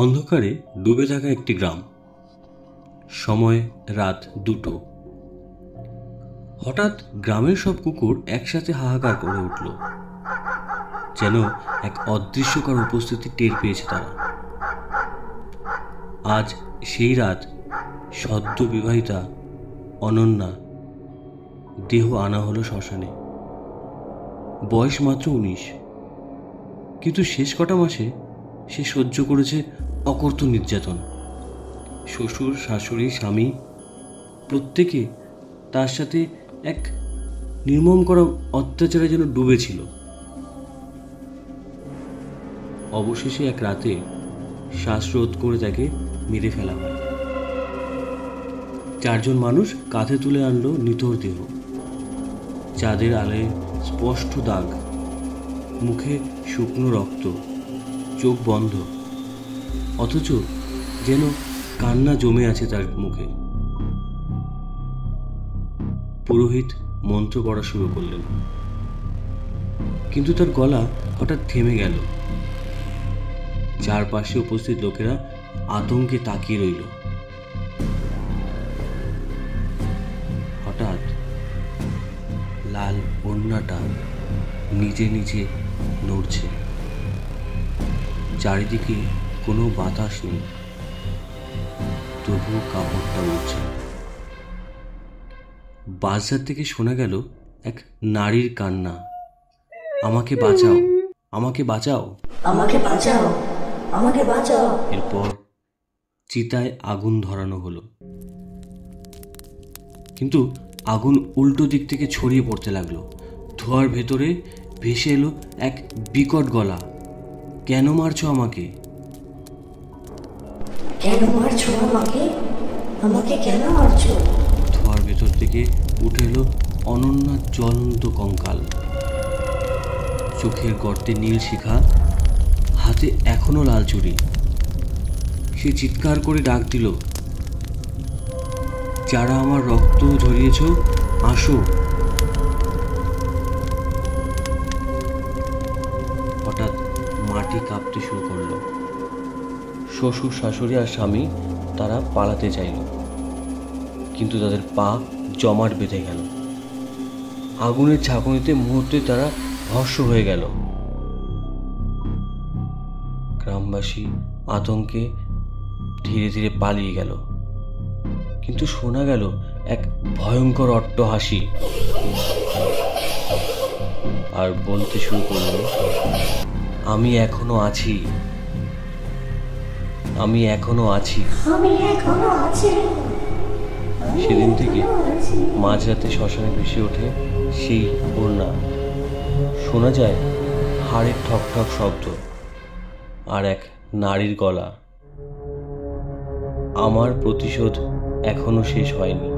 অন্ধকারে ডুবে থাকা একটি গ্রাম। সময় রাত 2টো। হঠাৎ গ্রামের সব কুকুর একসাথে হাহাকার করে উঠল, যেন এক অদৃশ্যকার উপস্থিতি টের পেয়েছে তারা। আজ সেই রাত সদ্য বিবাহিতা অনন্যা দেহ আনা হলো শ্মশানে। বয়স মাত্র 19, কিন্তু শেষ কটা মাসে সে সহ্য করেছে অকর্ত নির্যাতন। শ্বশুর, শাশুড়ি, স্বামী প্রত্যেকে তার সাথে এক নির্মম করা অত্যাচারে যেন ডুবেছিল। অবশেষে এক রাতে শ্বাসরোধ করে তাকে মেরে ফেলা হয়। 4 জন মানুষ কাঁধে তুলে আনলো নিথর দেহ। চাঁদের আলোয় স্পষ্ট দাগ, মুখে শুকনো রক্ত, চোখ বন্ধ, অথচ যেন কান্না জমে আছে তার মুখে। পুরোহিত মন্ত্র পড়া শুরু করলেন, কিন্তু তার গলা হঠাৎ থেমে গেল। চারপাশে উপস্থিত লোকেরা আতঙ্কে তাকিয়ে রইল। হঠাৎ লাল ওড়নাটা নিজে নিজে নড়ছে। চারিদিকে কোনো বাতাস নেই, তবুও কাপড়টা উঠছে। বাজার থেকে শোনা গেল এক নারীর কান্না, আমাকে বাঁচাও, আমাকে বাঁচাও, আমাকে বাঁচাও, আমাকে বাঁচাও। এরপর চিতায় আগুন ধরানো হলো, কিন্তু আগুন উল্টো দিক থেকে ছড়িয়ে পড়তে লাগলো। ধোঁয়ার ভেতরে ভেসে এলো এক বিকট গলা, কেন মারছো আমাকে? কেন মারছো আমাকে? আমাকে কেন মারছো? ধোঁয়ার ভেতর থেকে উঠে এলো অনন্যার জ্বলন্ত কঙ্কাল। চোখের গর্তে নীল শিখা, হাতে এখনো লাল চুড়ি। সে চিৎকার করে ডাক দিল, যারা আমার রক্ত ঝরিয়েছ, আসো। হঠাৎ মাটি কাঁপতে শুরু করলো। শ্বশুর, শাশুড়ি আর স্বামী তারা পালাতে চাইল, কিন্তু তাদের পা জমাট বেঁধে গেল। আগুনের ঝাঁকুনিতে মুহূর্তে তারা ভস্ম হয়ে গেল। গ্রামবাসী আতঙ্কে ধীরে ধীরে পালিয়ে গেল, কিন্তু শোনা গেল এক ভয়ঙ্কর অট্টহাসি, আর বলতে শুরু করলো, আমি এখনো আছি, আমি এখনো আছি। আমি এখনো আছি। সেদিন থেকে মাঝরাতে শ্মশানে ভেসে ওঠে সেই ওড়না। শোনা যায় হাড়ের ঠক ঠক শব্দ আর এক নারীর গলা, আমার প্রতিশোধ এখনো শেষ হয়নি।